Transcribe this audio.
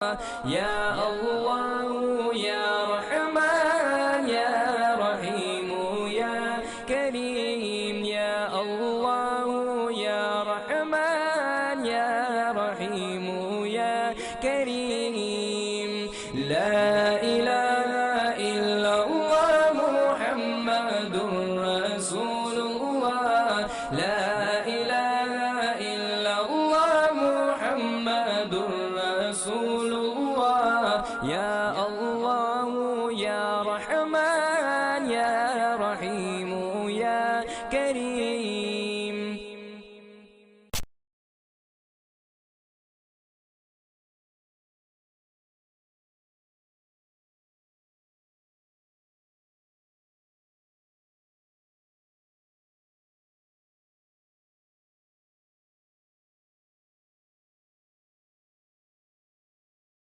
या अल्लाह या रहमान या रहीम या करीम या अल्लाह या रहमान या रहीम या करीम ला इलाहा इल्लल्लाह मुहम्मदुर रसूलुल्लाह ला इलाहा इल्लल्लाह मुहम्मदुर रसूलुल्लाह या